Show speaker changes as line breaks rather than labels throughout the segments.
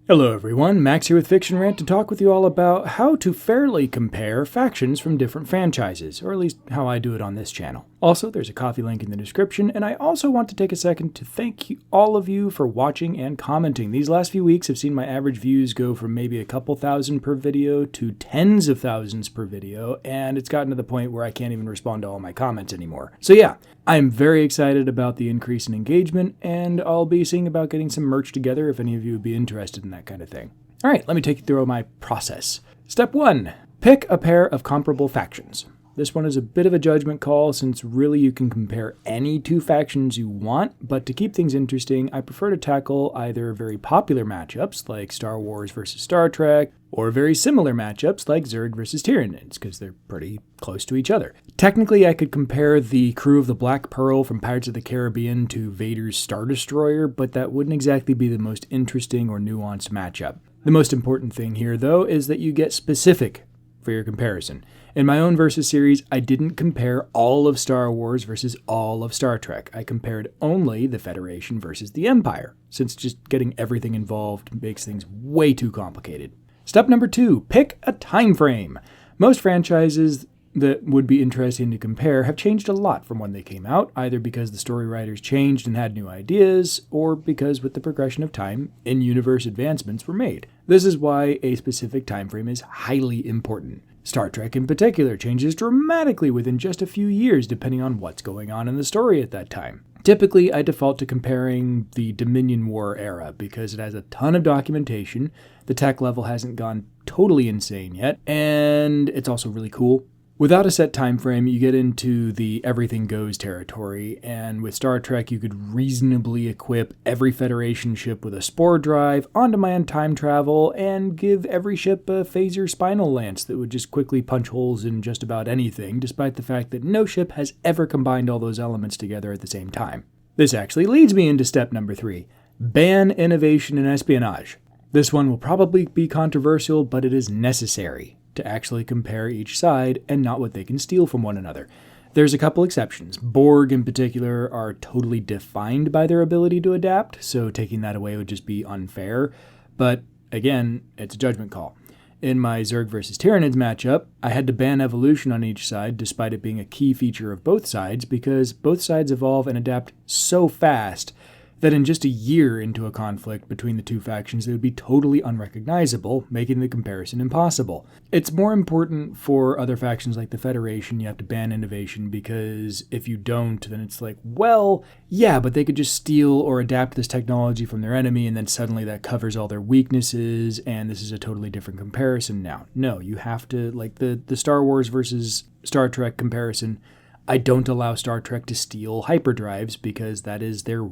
Hello everyone, Max here with Fiction Rant to talk with you all about how to fairly compare factions from different franchises, or at least how I do it on this channel. Also, there's a coffee link in the description, and I also want to take a second to thank all of you for watching and commenting. These last few weeks have seen my average views go from maybe a couple thousand per video to tens of thousands per video, and it's gotten to the point where I can't even respond to all my comments anymore. So yeah, I'm very excited about the increase in engagement, and I'll be seeing about getting some merch together if any of you would be interested in that kind of thing. All right, let me take you through my process. Step 1. Pick a pair of comparable factions. This one is a bit of a judgment call since really you can compare any two factions you want, but to keep things interesting, I prefer to tackle either very popular matchups like Star Wars versus Star Trek, or very similar matchups like Zerg versus Tyranids, because they're pretty close to each other. Technically, I could compare the crew of the Black Pearl from Pirates of the Caribbean to Vader's Star Destroyer, but that wouldn't exactly be the most interesting or nuanced matchup. The most important thing here, though, is that you get specific for your comparison. In my own Versus series, I didn't compare all of Star Wars versus all of Star Trek. I compared only the Federation versus the Empire, since just getting everything involved makes things way too complicated. Step number 2, pick a time frame. Most franchises that would be interesting to compare have changed a lot from when they came out, either because the story writers changed and had new ideas, or because with the progression of time, in-universe advancements were made. This is why a specific time frame is highly important. Star Trek in particular changes dramatically within just a few years depending on what's going on in the story at that time. Typically, I default to comparing the Dominion War era because it has a ton of documentation, the tech level hasn't gone totally insane yet, and it's also really cool. Without a set time frame, you get into the everything goes territory, and with Star Trek, you could reasonably equip every Federation ship with a spore drive, on-demand time travel, and give every ship a phaser spinal lance that would just quickly punch holes in just about anything, despite the fact that no ship has ever combined all those elements together at the same time. This actually leads me into step number 3. Ban innovation in espionage. This one will probably be controversial, but it is necessary to actually compare each side and not what they can steal from one another. There's a couple exceptions. Borg in particular are totally defined by their ability to adapt, so taking that away would just be unfair. But again, it's a judgment call. In my Zerg versus Tyranids matchup, I had to ban evolution on each side despite it being a key feature of both sides because both sides evolve and adapt so fast that in just a year into a conflict between the two factions, they would be totally unrecognizable, making the comparison impossible. It's more important for other factions like the Federation, you have to ban innovation, because if you don't, then it's like, well, yeah, but they could just steal or adapt this technology from their enemy, and then suddenly that covers all their weaknesses, and this is a totally different comparison now. No, you have to, like the Star Wars versus Star Trek comparison, I don't allow Star Trek to steal hyperdrives because that is their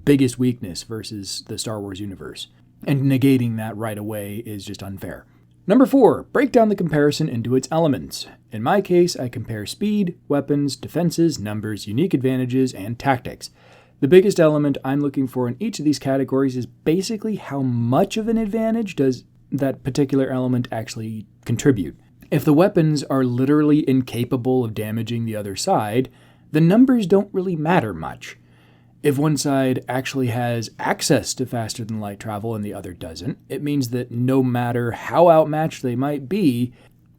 biggest weakness versus the Star Wars universe. And negating that right away is just unfair. Number 4, break down the comparison into its elements. In my case, I compare speed, weapons, defenses, numbers, unique advantages, and tactics. The biggest element I'm looking for in each of these categories is basically how much of an advantage does that particular element actually contribute. If the weapons are literally incapable of damaging the other side, the numbers don't really matter much. If one side actually has access to faster than light travel and the other doesn't, it means that no matter how outmatched they might be,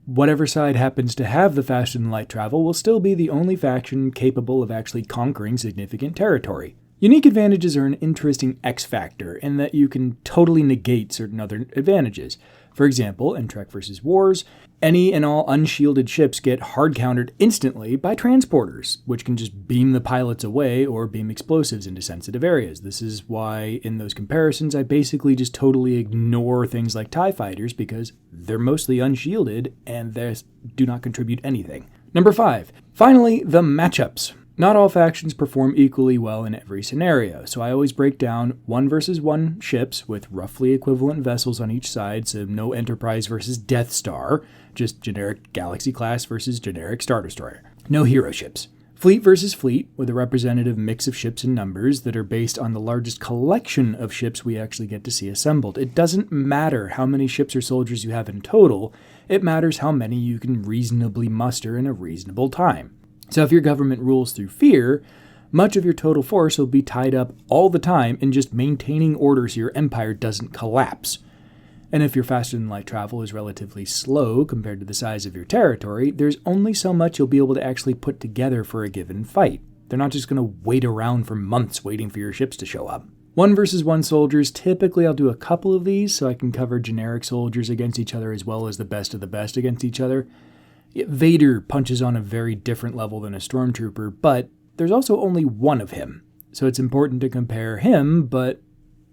whatever side happens to have the faster than light travel will still be the only faction capable of actually conquering significant territory. Unique advantages are an interesting X factor in that you can totally negate certain other advantages. For example, in Trek vs. Wars, any and all unshielded ships get hard-countered instantly by transporters, which can just beam the pilots away or beam explosives into sensitive areas. This is why, in those comparisons, I basically just totally ignore things like TIE fighters because they're mostly unshielded and they do not contribute anything. Number 5. Finally, the matchups. Not all factions perform equally well in every scenario, so I always break down 1 versus 1 ships with roughly equivalent vessels on each side, so no Enterprise versus Death Star, just generic Galaxy class versus generic Star Destroyer. No hero ships. Fleet versus fleet, with a representative mix of ships and numbers that are based on the largest collection of ships we actually get to see assembled. It doesn't matter how many ships or soldiers you have in total, it matters how many you can reasonably muster in a reasonable time. So if your government rules through fear, much of your total force will be tied up all the time in just maintaining order so your empire doesn't collapse. And if your faster-than-light travel is relatively slow compared to the size of your territory, there's only so much you'll be able to actually put together for a given fight. They're not just going to wait around for months waiting for your ships to show up. 1 versus 1 soldiers, typically I'll do a couple of these so I can cover generic soldiers against each other as well as the best of the best against each other. Vader punches on a very different level than a stormtrooper, but there's also only one of him. So it's important to compare him, but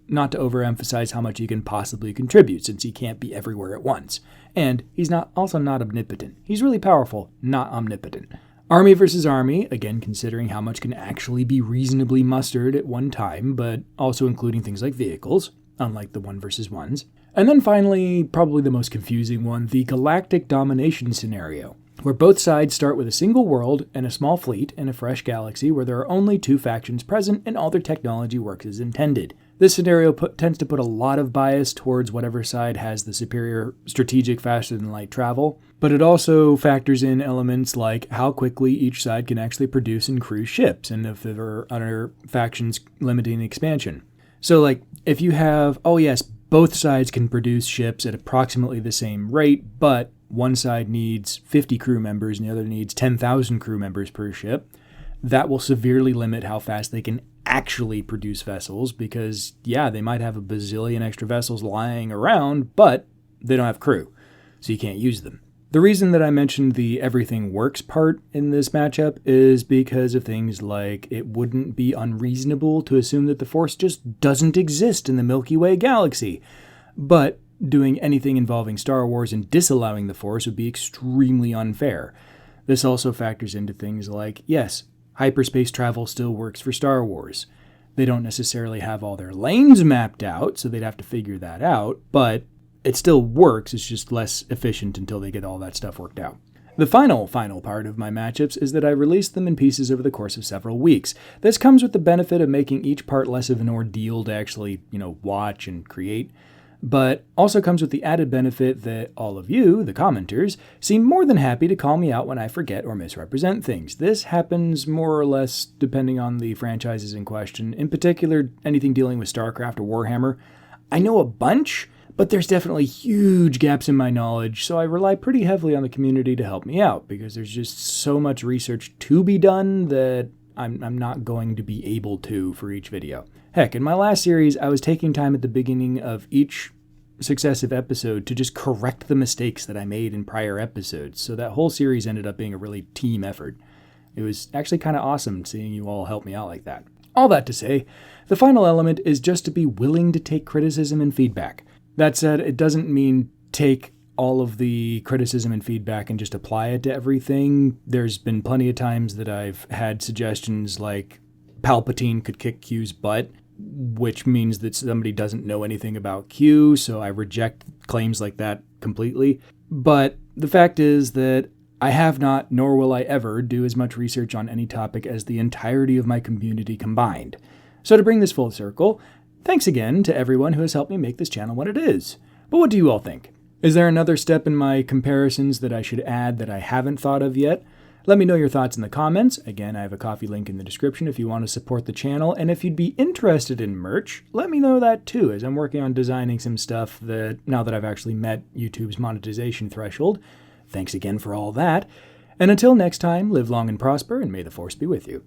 not to overemphasize how much he can possibly contribute, since he can't be everywhere at once. And he's also not omnipotent. He's really powerful, not omnipotent. Army versus army, again considering how much can actually be reasonably mustered at one time, but also including things like vehicles, unlike the 1 versus 1s. And then finally, probably the most confusing one, the galactic domination scenario, where both sides start with a single world and a small fleet in a fresh galaxy where there are only 2 factions present and all their technology works as intended. This scenario tends to put a lot of bias towards whatever side has the superior strategic faster-than-light travel, but it also factors in elements like how quickly each side can actually produce and cruise ships, and if there are other factions limiting expansion. So if you have, both sides can produce ships at approximately the same rate, but one side needs 50 crew members and the other needs 10,000 crew members per ship, that will severely limit how fast they can actually produce vessels because, they might have a bazillion extra vessels lying around, but they don't have crew, so you can't use them. The reason that I mentioned the everything works part in this matchup is because of things like it wouldn't be unreasonable to assume that the Force just doesn't exist in the Milky Way galaxy, but doing anything involving Star Wars and disallowing the Force would be extremely unfair. This also factors into things like, yes, hyperspace travel still works for Star Wars. They don't necessarily have all their lanes mapped out, so they'd have to figure that out, but it still works, it's just less efficient until they get all that stuff worked out. The final part of my matchups is that I release them in pieces over the course of several weeks. This comes with the benefit of making each part less of an ordeal to actually, watch and create, but also comes with the added benefit that all of you, the commenters, seem more than happy to call me out when I forget or misrepresent things. This happens more or less depending on the franchises in question, in particular anything dealing with StarCraft or Warhammer. I know a bunch, but there's definitely huge gaps in my knowledge, so I rely pretty heavily on the community to help me out, because there's just so much research to be done that I'm not going to be able to for each video. Heck, in my last series, I was taking time at the beginning of each successive episode to just correct the mistakes that I made in prior episodes, so that whole series ended up being a really team effort. It was actually kind of awesome seeing you all help me out like that. All that to say, the final element is just to be willing to take criticism and feedback. That said, it doesn't mean take all of the criticism and feedback and just apply it to everything. There's been plenty of times that I've had suggestions like Palpatine could kick Q's butt, which means that somebody doesn't know anything about Q, so I reject claims like that completely. But the fact is that I have not, nor will I ever, do as much research on any topic as the entirety of my community combined. So to bring this full circle, thanks again to everyone who has helped me make this channel what it is. But what do you all think? Is there another step in my comparisons that I should add that I haven't thought of yet? Let me know your thoughts in the comments. Again, I have a Ko-fi link in the description if you want to support the channel, and if you'd be interested in merch, let me know that too, as I'm working on designing some stuff that, now that I've actually met YouTube's monetization threshold. Thanks again for all that, and until next time, live long and prosper, and may the Force be with you.